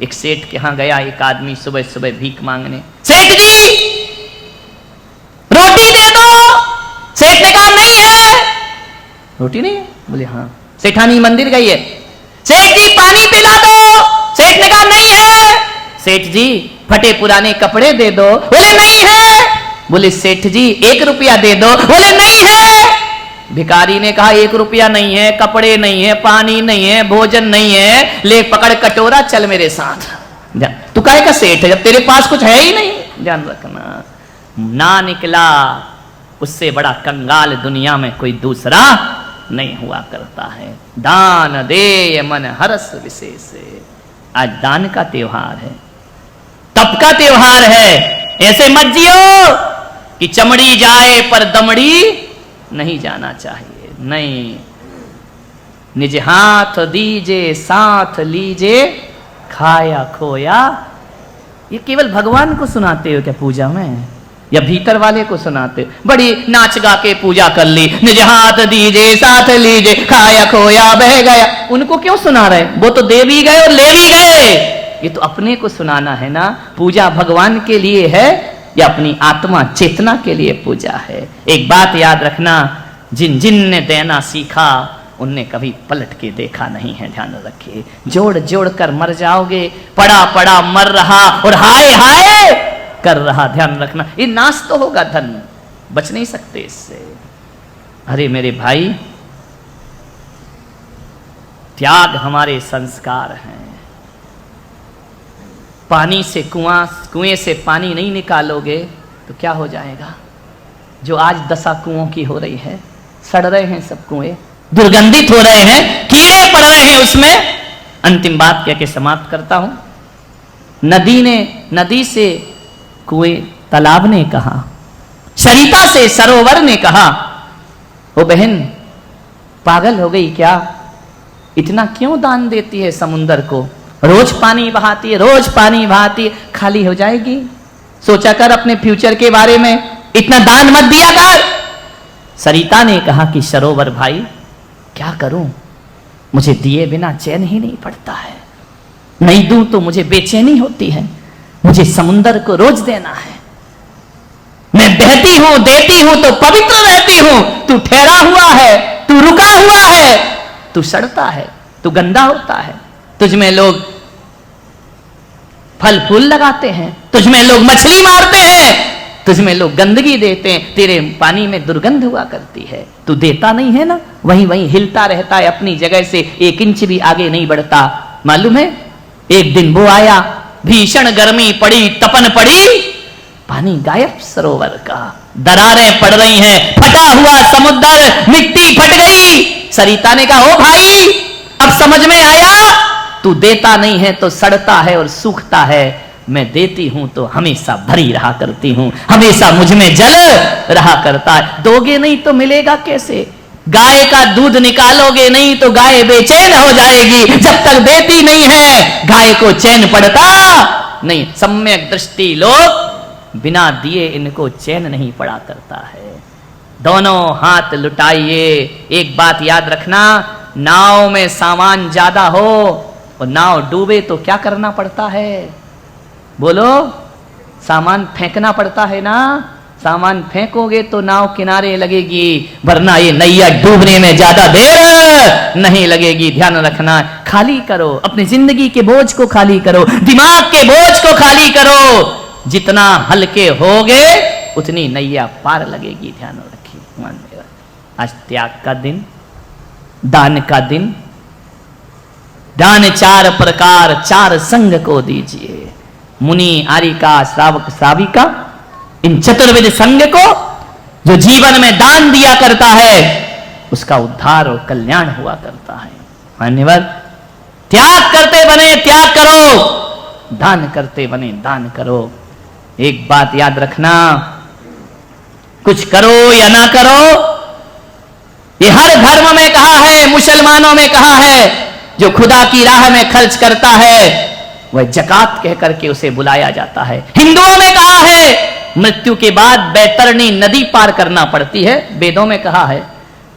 एक सेठ के यहां गया एक आदमी सुबह सुबह भीख मांगने। सेठ जी रोटी दे दो। सेठ ने कहा नहीं है। रोटी नहीं है? बोले हाँ। सेठानी मंदिर गई है। सेठ जी पानी पिला दो। सेठ ने कहा नहीं है। सेठ जी फटे पुराने कपड़े दे दो। बोले नहीं है। बोले सेठ जी 1 रुपया दे दो। बोले नहीं है। भिखारी ने कहा 1 रुपया नहीं है, कपड़े नहीं है, पानी नहीं है, भोजन नहीं है, ले पकड़ कटोरा चल मेरे साथ। तू काहे का सेठ है जब तेरे पास कुछ है ही नहीं? ध्यान रखना। ना निकला उससे बड़ा कंगाल दुनिया में कोई दूसरा नहीं हुआ करता है। दान दे मन हरस विशेष। आज दान का त्योहार है, तप का त्योहार है। ऐसे मत जियो कि चमड़ी जाए पर दमड़ी नहीं जाना चाहिए। नहीं, निज हाथ दीजे साथ लीजे खाया खोया। ये केवल भगवान को सुनाते हो क्या पूजा में, या भीतर वाले को सुनाते हो? बड़ी नाच गा के पूजा कर ली, निज हाथ दीजे साथ लीजे खाया खोया बह गया। उनको क्यों सुना रहे? वो तो दे भी गए और ले भी गए। ये तो अपने को सुनाना है ना। पूजा भगवान के लिए है या अपनी आत्मा चेतना के लिए पूजा है? एक बात याद रखना, जिन जिन ने देना सीखा उनने कभी पलट के देखा नहीं है। ध्यान रखिए, जोड़ जोड़ कर मर जाओगे। पड़ा पड़ा मर रहा और हाय हाय कर रहा। ध्यान रखना, ये नाश तो होगा धन, बच नहीं सकते इससे। अरे मेरे भाई, त्याग हमारे संस्कार हैं। पानी से कुएं से पानी नहीं निकालोगे तो क्या हो जाएगा? जो आज दशा कुओं की हो रही है, सड़ रहे हैं सब कुएं, दुर्गंधित हो रहे हैं, कीड़े पड़ रहे हैं उसमें। अंतिम बात कह के समाप्त करता हूं। नदी से कुएं, तालाब ने कहा, सरिता से सरोवर ने कहा, ओ बहन पागल हो गई क्या? इतना क्यों दान देती है समुंदर को? रोज पानी बहाती है, रोज पानी बहाती है, खाली हो जाएगी। सोचा कर अपने फ्यूचर के बारे में, इतना दान मत दिया कर। सरिता ने कहा कि सरोवर भाई क्या करूं, मुझे दिए बिना चैन ही नहीं पड़ता है। नहीं दूं तो मुझे बेचैनी होती है। मुझे समुंदर को रोज देना है। मैं बहती हूं, देती हूं तो पवित्र रहती हूं। तू ठहरा हुआ है, तू रुका हुआ है, तू सड़ता है, तू गंदा होता है। तुझ में लोग फल फूल लगाते हैं, तुझ में लोग मछली मारते हैं, तुझ में लोग गंदगी देते हैं, तेरे पानी में दुर्गंध हुआ करती है। तू देता नहीं है ना, वहीं वहीं हिलता रहता है अपनी जगह से, 1 इंच भी आगे नहीं बढ़ता। मालूम है, एक दिन वो आया, भीषण गर्मी पड़ी, तपन पड़ी, पानी गायब सरोवर का, दरारें पड़ रही हैं, फटा हुआ समुद्र, मिट्टी फट गई। सरिता ने कहा, ओ भाई अब समझ में आया, तू देता नहीं है तो सड़ता है और सूखता है। मैं देती हूं तो हमेशा भरी रहा करती हूं, हमेशा मुझ में जल रहा करता है। दोगे नहीं तो मिलेगा कैसे? गाय का दूध निकालोगे नहीं तो गाय बेचैन हो जाएगी। जब तक देती नहीं है गाय को चैन पड़ता नहीं। सम्यक दृष्टि लोग बिना दिए इनको चैन नहीं पड़ा करता है। दोनों हाथ लुटाइए। एक बात याद रखना, नाव में सामान ज्यादा हो और नाव डूबे तो क्या करना पड़ता है? बोलो, सामान फेंकना पड़ता है ना। सामान फेंकोगे तो नाव किनारे लगेगी, वरना ये नैया डूबने में ज्यादा देर नहीं लगेगी। ध्यान रखना, खाली करो अपनी जिंदगी के बोझ को, खाली करो दिमाग के बोझ को, खाली करो। जितना हल्के होगे उतनी नैया पार लगेगी। ध्यान रखिए। आज त्याग का दिन, दान का दिन। दान 4 प्रकार, 4 संग को दीजिए। मुनि, आरिका, श्रावक, श्राविका, इन चतुर्विध संग को जो जीवन में दान दिया करता है उसका उद्धार और कल्याण हुआ करता है। मान्यवर, त्याग करते बने त्याग करो, दान करते बने दान करो। एक बात याद रखना, कुछ करो या ना करो, ये हर धर्म में कहा है, मुसलमानों में कहा है, जो खुदा की राह में खर्च करता है वह जकात कह करके उसे बुलाया जाता है। हिंदुओं में कहा है मृत्यु के बाद बैतरणी नदी पार करना पड़ती है, वेदों में कहा है।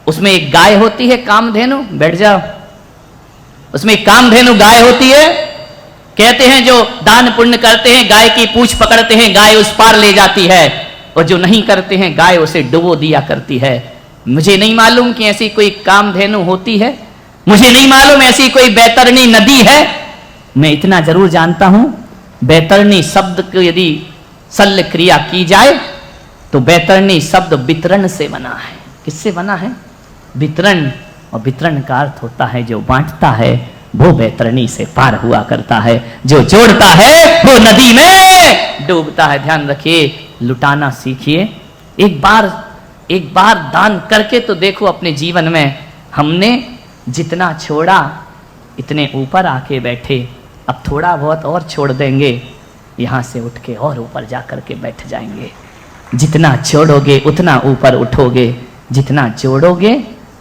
उसमें एक गाय होती है, कामधेनु, बैठ जाओ, उसमें एक कामधेनु गाय होती है, कहते हैं जो दान पुण्य करते हैं गाय की पूंछ पकड़ते हैं, गाय उस पार ले जाती है, और जो नहीं करते हैं गाय उसे डुबो दिया करती है। मुझे नहीं मालूम कि ऐसी कोई कामधेनु होती है, मुझे नहीं मालूम ऐसी कोई बैतरणी नदी है। मैं इतना जरूर जानता हूं, बैतरणी शब्द को यदि शल्य क्रिया की जाए तो बैतरणी शब्द वितरण से बना है। किससे बना है? वितरण। और वितरण का अर्थ होता है जो बांटता है वो बैतरणी से पार हुआ करता है, जो जोड़ता है वो नदी में डूबता है। ध्यान रखिए, लुटाना सीखिए। एक बार दान करके तो देखो अपने जीवन में, हमने जितना छोड़ा इतने ऊपर आके बैठे, अब थोड़ा बहुत और छोड़ देंगे, यहां से उठ के और ऊपर जा करके बैठ जाएंगे। जितना छोड़ोगे उतना ऊपर उठोगे, जितना जोड़ोगे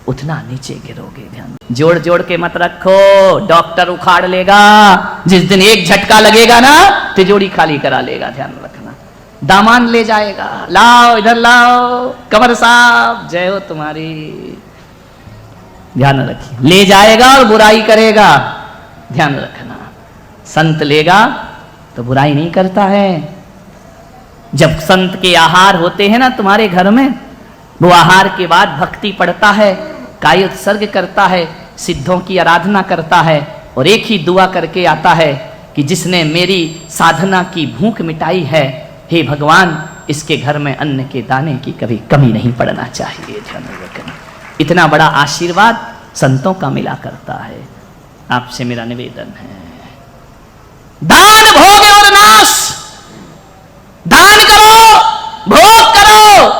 उतना नीचे गिरोगे। ध्यान, जोड़ जोड़ के मत रखो, डॉक्टर उखाड़ लेगा। जिस दिन एक झटका लगेगा ना तिजोरी खाली करा लेगा। ध्यान रखना, दामान ले जाएगा, लाओ इधर लाओ, कंवर साहब जय हो तुम्हारी, ध्यान रखिए, ले जाएगा और बुराई करेगा। ध्यान रखना, संत लेगा तो बुराई नहीं करता है। जब संत के आहार होते हैं ना तुम्हारे घर में, वो आहार के बाद भक्ति पढ़ता है, काय उत्सर्ग करता है, सिद्धों की आराधना करता है, और एक ही दुआ करके आता है कि जिसने मेरी साधना की भूख मिटाई है, हे भगवान इसके घर में अन्न के दाने की कभी कमी नहीं पड़ना चाहिए। ध्यान रखना, इतना बड़ा आशीर्वाद संतों का मिला करता है। आपसे मेरा निवेदन है, दान भोग और नाश, दान करो भोग करो,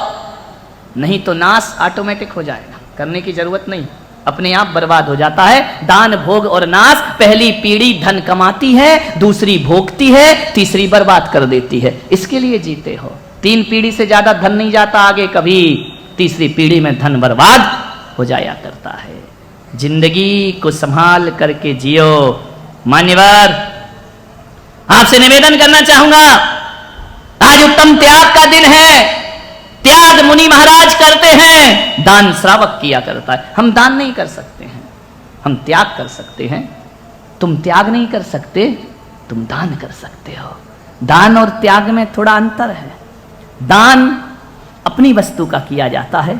नहीं तो नाश ऑटोमेटिक हो जाएगा, करने की जरूरत नहीं, अपने आप बर्बाद हो जाता है। दान भोग और नाश, पहली पीढ़ी धन कमाती है, दूसरी भोगती है, तीसरी बर्बाद कर देती है। इसके लिए जीते हो। 3 पीढ़ी से ज्यादा धन नहीं जाता आगे कभी, तीसरी पीढ़ी में धन बर्बाद हो जाया करता है। जिंदगी को संभाल करके जियो। मान्यवर, आपसे निवेदन करना चाहूंगा, आज उत्तम त्याग का दिन है। त्याग मुनि महाराज करते हैं, दान श्रावक किया करता है। हम दान नहीं कर सकते हैं, हम त्याग कर सकते हैं। तुम त्याग नहीं कर सकते, तुम दान कर सकते हो। दान और त्याग में थोड़ा अंतर है। दान अपनी वस्तु का किया जाता है,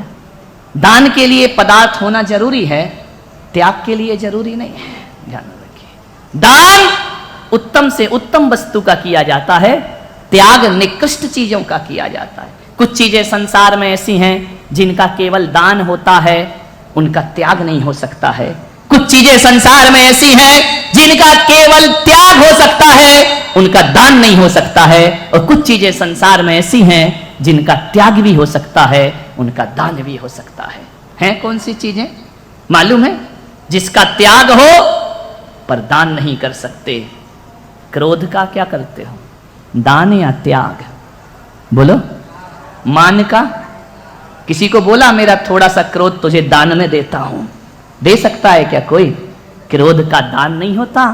दान के लिए पदार्थ होना जरूरी है, त्याग के लिए जरूरी नहीं है। ध्यान रखिए, दान उत्तम से उत्तम वस्तु का किया जाता है, त्याग निकृष्ट चीजों का किया जाता है। कुछ चीजें संसार में ऐसी हैं जिनका केवल दान होता है, उनका त्याग नहीं हो सकता है। कुछ चीजें संसार में ऐसी हैं जिनका केवल त्याग हो सकता है, उनका दान नहीं हो सकता है। और कुछ चीजें संसार में ऐसी हैं जिनका त्याग भी हो सकता है, उनका दान भी हो सकता है। हैं कौन सी चीजें मालूम है? जिसका त्याग हो पर दान नहीं कर सकते। क्रोध का क्या करते हो, दान या त्याग? बोलो। मान का, किसी को बोला मेरा थोड़ा सा क्रोध तुझे दान में देता हूं, दे सकता है क्या कोई? क्रोध का दान नहीं होता,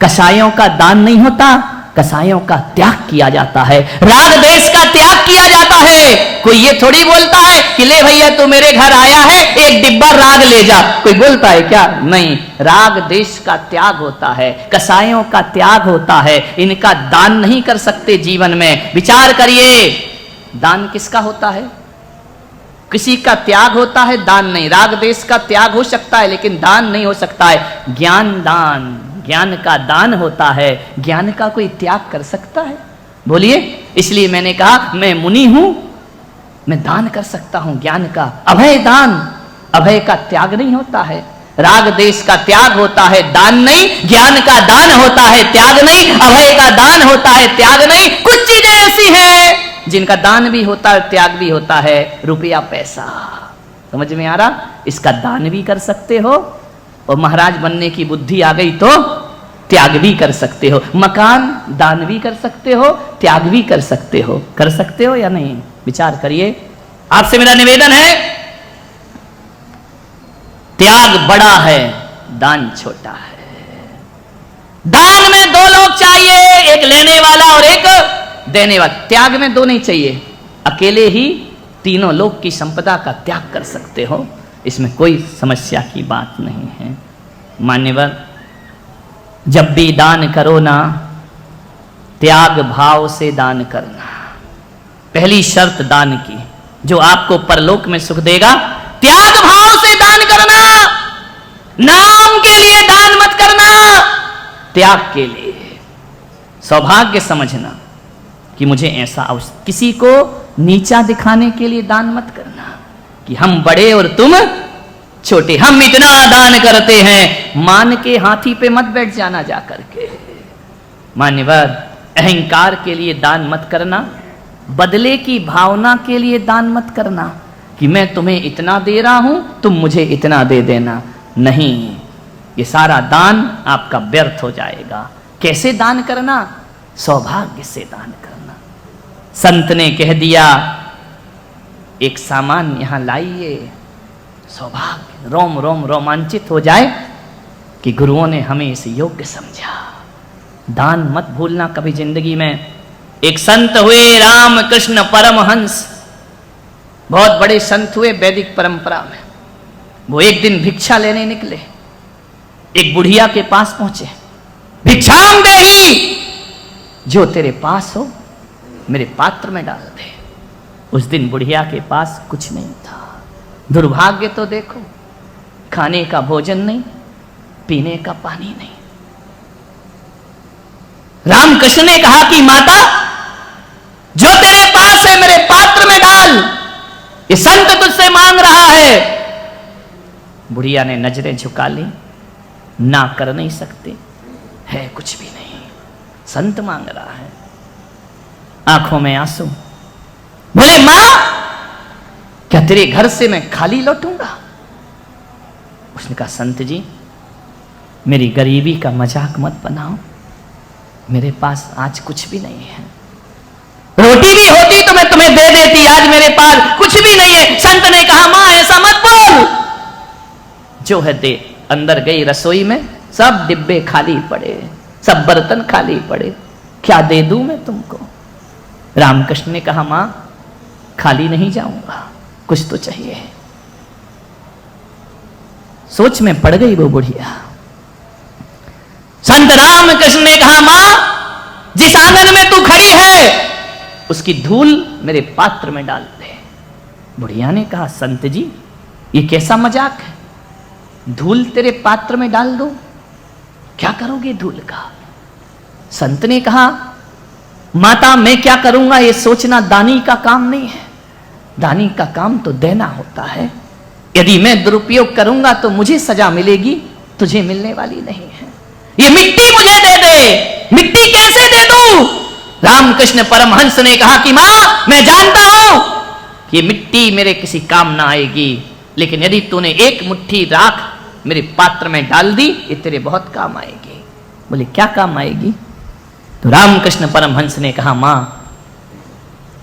कसायों का दान नहीं होता, कसायों का त्याग किया जाता है, राग देश का त्याग किया जाता है। कोई ये थोड़ी बोलता है कि ले भैया तू मेरे घर आया है, एक डिब्बा राग ले जा, कोई बोलता है क्या? नहीं, राग देश का त्याग होता है, कसायों का त्याग होता है। इनका दान नहीं कर सकते जीवन में। विचार करिए, दान किसका होता है? किसी का त्याग होता है, दान नहीं। राग देश का त्याग हो सकता है लेकिन दान नहीं हो सकता है। ज्ञान दान, ज्ञान का दान होता है, ज्ञान का कोई त्याग कर सकता है? बोलिए। इसलिए मैंने कहा मैं मुनि हूं, मैं दान कर सकता हूं ज्ञान का। अभय दान, अभय का त्याग नहीं होता है। राग देश का त्याग होता है, दान नहीं। ज्ञान का दान होता है, त्याग नहीं। अभय का दान होता है, त्याग नहीं। कुछ चीजें ऐसी हैं जिनका दान भी होता है, त्याग भी होता है। रुपया पैसा, समझ में आ रहा? इसका दान भी कर सकते हो और महाराज बनने की बुद्धि आ गई तो त्याग भी कर सकते हो। मकान दान भी कर सकते हो, त्याग भी कर सकते हो। कर सकते हो या नहीं? विचार करिए। आपसे मेरा निवेदन है, त्याग बड़ा है, दान छोटा है। दान में 2 लोग चाहिए, एक लेने वाला और एक देने वाला। त्याग में 2 नहीं चाहिए, अकेले ही तीनों लोग की संपदा का त्याग कर सकते हो, इसमें कोई समस्या की बात नहीं है। मान्यवर, जब भी दान करो ना, त्याग भाव से दान करना। पहली शर्त दान की जो आपको परलोक में सुख देगा, त्याग भाव से दान करना। नाम के लिए दान मत करना, त्याग के लिए। सौभाग्य समझना कि मुझे ऐसा किसी को नीचा दिखाने के लिए दान मत करना कि हम बड़े और तुम छोटे, हम इतना दान करते हैं, मान के हाथी पे मत बैठ जाना जा करके। मान्यवर, अहंकार के लिए दान मत करना, बदले की भावना के लिए दान मत करना कि मैं तुम्हें इतना दे रहा हूं, तुम मुझे इतना दे देना। नहीं, ये सारा दान आपका व्यर्थ हो जाएगा। कैसे दान करना? सौभाग्य से दान करना। संत ने कह दिया एक सामान यहां लाइए, सौभाग्य, रोम रोम रोमांचित हो जाए कि गुरुओं ने हमें इसे योग्य समझा। दान मत भूलना कभी जिंदगी में। एक संत हुए रामकृष्ण परमहंस, बहुत बड़े संत हुए वैदिक परंपरा में। वो एक दिन भिक्षा लेने निकले, एक बुढ़िया के पास पहुंचे। भिक्षाम देहि, जो तेरे पास हो मेरे पात्र में डाल दे। उस दिन बुढ़िया के पास कुछ नहीं था। दुर्भाग्य तो देखो, खाने का भोजन नहीं, पीने का पानी नहीं। रामकृष्ण ने कहा कि माता, जो तेरे पास है मेरे पात्र में डाल, ये संत तुझसे मांग रहा है। बुढ़िया ने नजरें झुका ली, ना कर नहीं सकते, है कुछ भी नहीं, संत मांग रहा है। आंखों में आंसू। बोले मां, क्या तेरे घर से मैं खाली लौटूंगा? उसने कहा संत जी, मेरी गरीबी का मजाक मत बनाओ, मेरे पास आज कुछ भी नहीं है। रोटी भी होती तो मैं तुम्हें दे देती, आज मेरे पास कुछ भी नहीं है। संत ने कहा मां ऐसा मत बोल, जो है दे। अंदर गई रसोई में, सब डिब्बे खाली पड़े, सब बर्तन खाली पड़े, क्या दे दूं मैं तुमको? रामकृष्ण ने कहा मां खाली नहीं जाऊंगा, कुछ तो चाहिए। सोच में पड़ गई वो बुढ़िया। संत रामकृष्ण ने कहा मां, जिस आंगन में तू खड़ी है उसकी धूल मेरे पात्र में डाल दे। बुढ़िया ने कहा संत जी, ये कैसा मजाक है? धूल तेरे पात्र में डाल दो, क्या करोगे धूल का? संत ने कहा माता, मैं क्या करूंगा ये सोचना दानी का काम नहीं है। दानी का काम तो देना होता है। यदि मैं दुरुपयोग करूंगा तो मुझे सजा मिलेगी, तुझे मिलने वाली नहीं है। ये मिट्टी मुझे दे दे। मिट्टी कैसे दे दूं? रामकृष्ण परमहंस ने कहा कि मां, मैं जानता हूं कि मिट्टी मेरे किसी काम ना आएगी, लेकिन यदि तूने एक मुट्ठी राख मेरे पात्र में डाल दी, ये तेरे बहुत काम आएगी। बोले क्या काम आएगी? तो रामकृष्ण परमहंस ने कहा मां,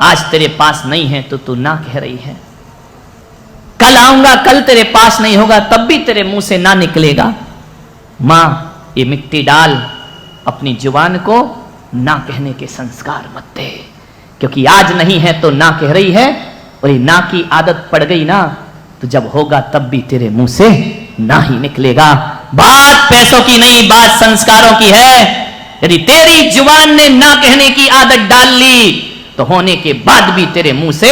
आज तेरे पास नहीं है तो तू ना कह रही है, कल आऊंगा, कल तेरे पास नहीं होगा तब भी तेरे मुंह से ना निकलेगा। मां, ये मिट्टी डाल, अपनी जुबान को ना कहने के संस्कार मत दे, क्योंकि आज नहीं है तो ना कह रही है, और ये ना की आदत पड़ गई ना तो जब होगा तब भी तेरे मुंह से ना ही निकलेगा। बात पैसों की नहीं, बात संस्कारों की है। यदि तेरी जुबान ने ना कहने की आदत डाल ली तो होने के बाद भी तेरे मुंह से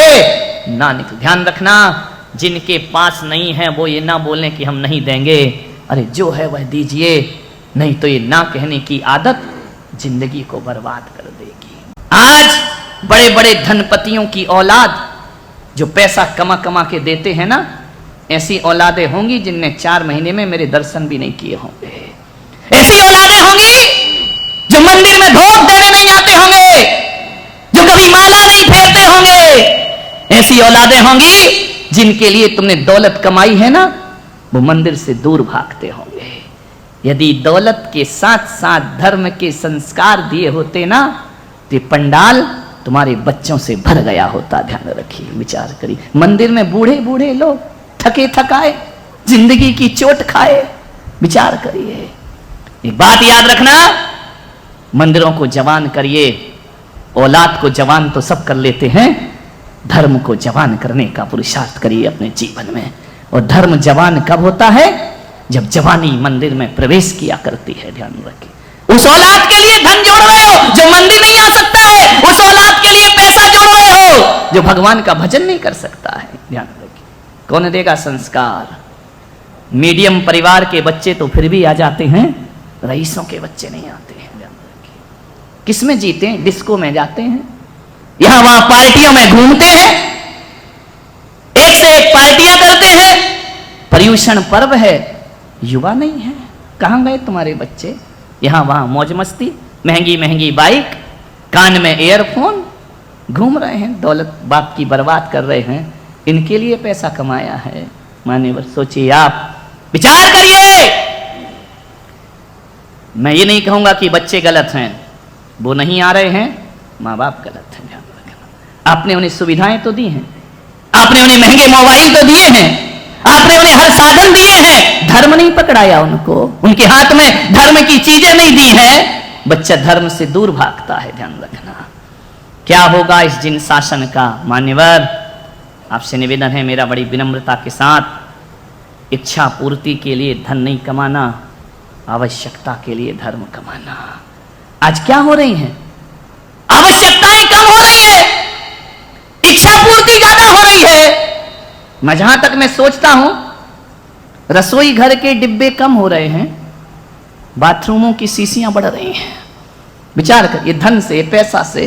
ना निकल। ध्यान रखना, जिनके पास नहीं है वो ये ना बोलने कि हम नहीं देंगे, अरे जो है वह दीजिए, नहीं तो ये ना कहने की आदत जिंदगी को बर्बाद कर देगी। आज बड़े बड़े धनपतियों की औलाद जो पैसा कमा कमा के देते हैं ना, ऐसी औलादें होंगी जिनने 4 महीने में मेरे दर्शन भी नहीं किए होंगे। ऐसी औलादें होंगी जो मंदिर में भोग देने नहीं आते होंगे, जो कभी माला नहीं फेरते होंगे। ऐसी औलादें होंगी जिनके लिए तुमने दौलत कमाई है ना, वो मंदिर से दूर भागते होंगे। यदि दौलत के साथ साथ धर्म के संस्कार दिए होते ना, तो पंडाल तुम्हारे बच्चों से भर गया होता। ध्यान रखिए, विचार करिए। मंदिर में बूढ़े बूढ़े लोग थके थकाए, जिंदगी की चोट खाए, विचार करिए। एक बात याद रखना, मंदिरों को जवान करिए। औलाद को जवान तो सब कर लेते हैं, धर्म को जवान करने का पुरुषार्थ करिए अपने जीवन में। और धर्म जवान कब होता है? जब जवानी मंदिर में प्रवेश किया करती है। ध्यान रखिए, उस औलाद के लिए धन जोड़ रहे हो जो मंदिर नहीं आ सकता है, उस औलाद के लिए पैसा जोड़ रहे हो जो भगवान का भजन नहीं कर सकता है। ध्यान रखिए, कौन देगा संस्कार? मीडियम परिवार के बच्चे तो फिर भी आ जाते हैं, रईसों के बच्चे नहीं आते हैं। ध्यान रखिए, किस में जीते हैं? डिस्को में जाते हैं, यहां वहां पार्टियों में घूमते हैं, एक से एक पार्टियां करते हैं, पर्यूषण पर्व है, युवा नहीं है। कहां गए तुम्हारे बच्चे? यहां वहां मौज मस्ती, महंगी महंगी बाइक, कान में एयरफोन, घूम रहे हैं, दौलत बाप की बर्बाद कर रहे हैं। इनके लिए पैसा कमाया है। मान्यवर सोचिए, आप विचार करिए। मैं ये नहीं कहूंगा कि बच्चे गलत हैं, वो नहीं आ रहे हैं, माँ बाप गलत हैं। ध्यान रखना, आपने उन्हें सुविधाएं तो दी हैं, आपने उन्हें महंगे मोबाइल तो दिए हैं, आपने उन्हें हर साधन दिए हैं, धर्म नहीं पकड़ाया उनको, उनके हाथ में धर्म की चीजें नहीं दी हैं, बच्चा धर्म से दूर भागता है। ध्यान रखना, क्या होगा इस जिन शासन का? मान्यवर आपसे निवेदन है मेरा बड़ी विनम्रता के साथ, इच्छा पूर्ति के लिए धन नहीं कमाना, आवश्यकता के लिए धर्म कमाना। आज क्या हो रही है? आवश्यकताएं कम हो रही है, इच्छा पूर्ति ज्यादा हो रही है। मैं जहां तक मैं सोचता हूं, रसोई घर के डिब्बे कम हो रहे हैं, बाथरूमों की शीशियां बढ़ रही हैं। विचार करिए, धन से, पैसा से।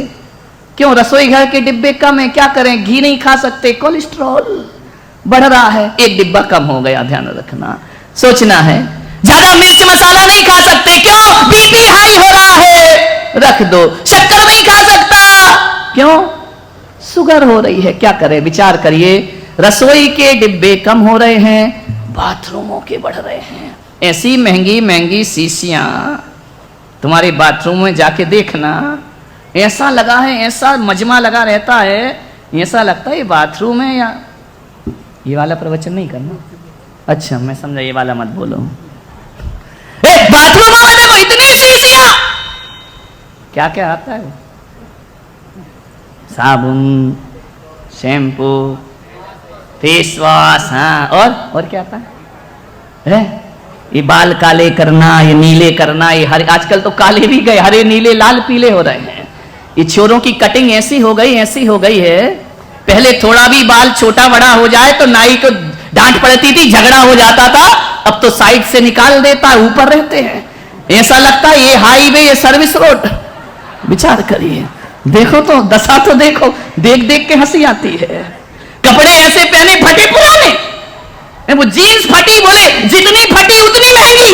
क्यों रसोई घर के डिब्बे कम है? क्या करें? घी नहीं खा सकते, कोलेस्ट्रॉल बढ़ रहा है, एक डिब्बा कम हो गया। ध्यान रखना, सोचना है। ज्यादा मिर्च मसाला नहीं खा सकते, क्यों? बीपी हाई हो रहा है, रख दो। शक्कर नहीं खा सकता, क्यों? शुगर हो रही है। क्या करें? विचार करिए, रसोई के डिब्बे कम हो रहे हैं, बाथरूमों के बढ़ रहे हैं। ऐसी महंगी महंगी शीशियां तुम्हारे बाथरूम में जाके देखना, ऐसा लगा है, ऐसा मजमा लगा रहता है, ऐसा लगता है ये बाथरूम है। या ये वाला प्रवचन नहीं करना, अच्छा मैं समझा, ये वाला मत बोलो। बाथरूम में देखो इतनी शीशियां, क्या क्या आता है? साबुन, शैम्पू, फेस वॉश, हाँ, और क्या आता है? ये बाल काले करना, ये नीले करना, ये हरे, आजकल तो काले भी गए, हरे नीले लाल पीले हो रहे हैं। ये छोरों की कटिंग ऐसी हो गई है। पहले थोड़ा भी बाल छोटा बड़ा हो जाए तो नाई को डांट पड़ती थी, झगड़ा हो जाता था। अब तो साइड से निकाल देता है, ऊपर रहते हैं। ऐसा लगता है ये हाईवे, ये सर्विस रोड। विचार करिए, देखो तो दशा तो देखो, देख देख के हंसी आती है। कपड़े ऐसे पहने फटे पुराने, वो जीन्स फटी, बोले जितनी फटी उतनी महंगी।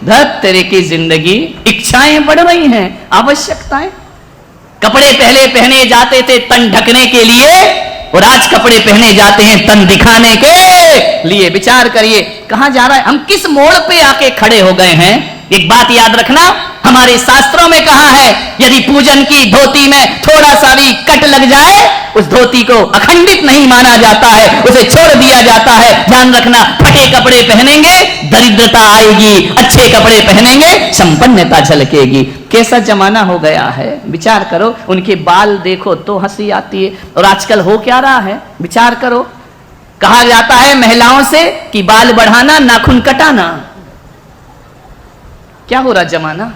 धत तेरे की जिंदगी, इच्छाएं बढ़ रही हैं, आवश्यकताएं। कपड़े पहले पहने जाते थे तन ढकने के लिए, और आज कपड़े पहने जाते हैं तन दिखाने के लिए। विचार करिए कहां जा रहा है, हम किस मोड़ पे आके खड़े हो गए हैं। एक बात याद रखना, हमारे शास्त्रों में कहा है, यदि पूजन की धोती में थोड़ा सा भी कट लग जाए, उस धोती को अखंडित नहीं माना जाता है, उसे छोड़ दिया जाता है। ध्यान रखना, फटे कपड़े पहनेंगे दरिद्रता आएगी, अच्छे कपड़े पहनेंगे संपन्नता झलकेगी। कैसा जमाना हो गया है, विचार करो। उनके बाल देखो तो हंसी आती है। और आजकल हो क्या रहा है, विचार करो। कहा जाता है महिलाओं से कि बाल बढ़ाना, नाखून कटाना। क्या हो रहा जमाना,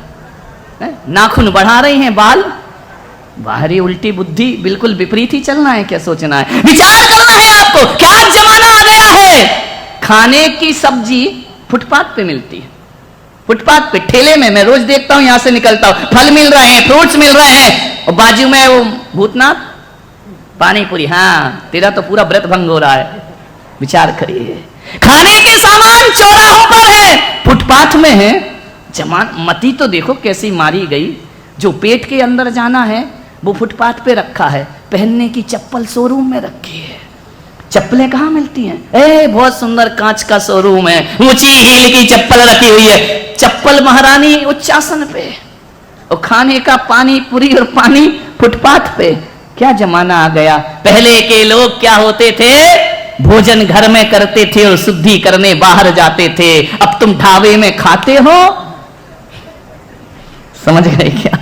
नाखून बढ़ा रही हैं, बाल बाहरी उल्टी बुद्धि, बिल्कुल विपरीत ही चलना है। क्या सोचना है, विचार करना है आपको। क्या जमाना आ गया है, खाने की सब्जी फुटपाथ पे मिलती है। फुटपाथ पे, ठेले में, मैं रोज देखता हूं, यहां से निकलता हूं, फल मिल रहे हैं, फ्रूट्स मिल रहे हैं, और बाजू में वो भूतनाथ पानी पूरी। हाँ, तेरा तो पूरा व्रत भंग हो रहा है। विचार करिए, खाने के सामान चौराहों पर है, फुटपाथ में है। जमान मती तो देखो कैसी मारी गई। जो पेट के अंदर जाना है वो फुटपाथ पे रखा है, पहनने की चप्पल शोरूम में रखी है। चप्पलें कहाँ मिलती हैं? बहुत सुंदर कांच का शोरूम है, ऊंची हील की चप्पल रखी हुई है। चप्पल महारानी उच्चासन पे, और खाने का पानी पूरी और पानी फुटपाथ पे। क्या जमाना आ गया। पहले के लोग क्या होते थे, भोजन घर में करते थे और शुद्धि करने बाहर जाते थे। अब तुम ढाबे में खाते हो, समझ गए क्या,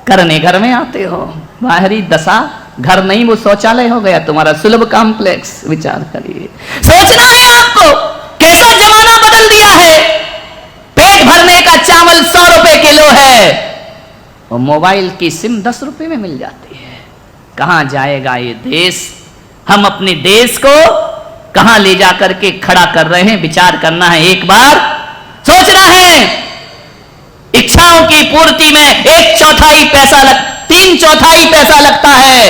करने घर में आते हो। बाहरी दशा, घर नहीं वो शौचालय हो गया तुम्हारा, सुलभ कॉम्प्लेक्स। विचार करिए, सोचना है आपको कैसा जमाना बदल दिया है। पेट भरने का चावल 100 रुपए किलो है और मोबाइल की सिम 10 रुपए में मिल जाती है। कहां जाएगा ये देश? हम अपने देश को कहां ले जाकर के खड़ा कर रहे हैं, विचार करना है, एक बार सोचना है। इच्छाओं की पूर्ति में 1/4 पैसा 3/4 पैसा लगता है,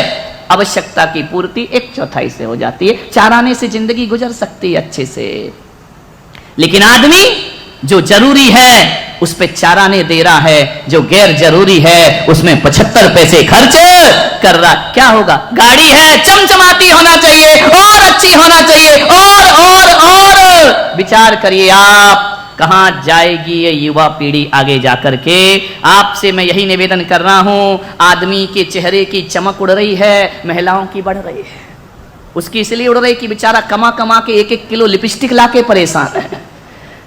आवश्यकता की पूर्ति 1/4 से हो जाती है। 4 आने से जिंदगी गुजर सकती है अच्छे से, लेकिन आदमी जो जरूरी है उस पे 4 आने दे रहा है, जो गैर जरूरी है उसमें 75 पैसे खर्च कर रहा। क्या होगा? गाड़ी है, चमचमाती होना चाहिए और अच्छी होना चाहिए, और विचार करिए आप कहां जाएगी ये युवा पीढ़ी आगे जाकर के। आपसे मैं यही निवेदन कर रहा हूं, आदमी के चेहरे की चमक उड़ रही है, महिलाओं की बढ़ रही है। उसकी इसलिए उड़ रही कि बेचारा कमा कमा के 1-1 किलो लिपस्टिक लाके परेशान है,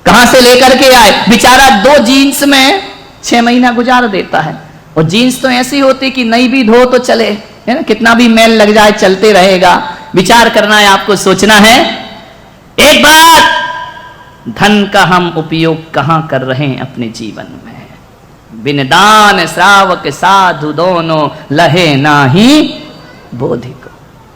कहां से लेकर के आए। बेचारा 2 जीन्स में 6 महीना गुजार देता है, और जीन्स तो ऐसी होती कि नहीं भी धो तो चले, है ना, कितना भी मैल लग जाए चलते रहेगा। विचार करना है, आपको सोचना है। एक बात, धन का हम उपयोग कहां कर रहे हैं अपने जीवन में? बिन दान श्रावक साधु दोनों लहे नाही बोधि को।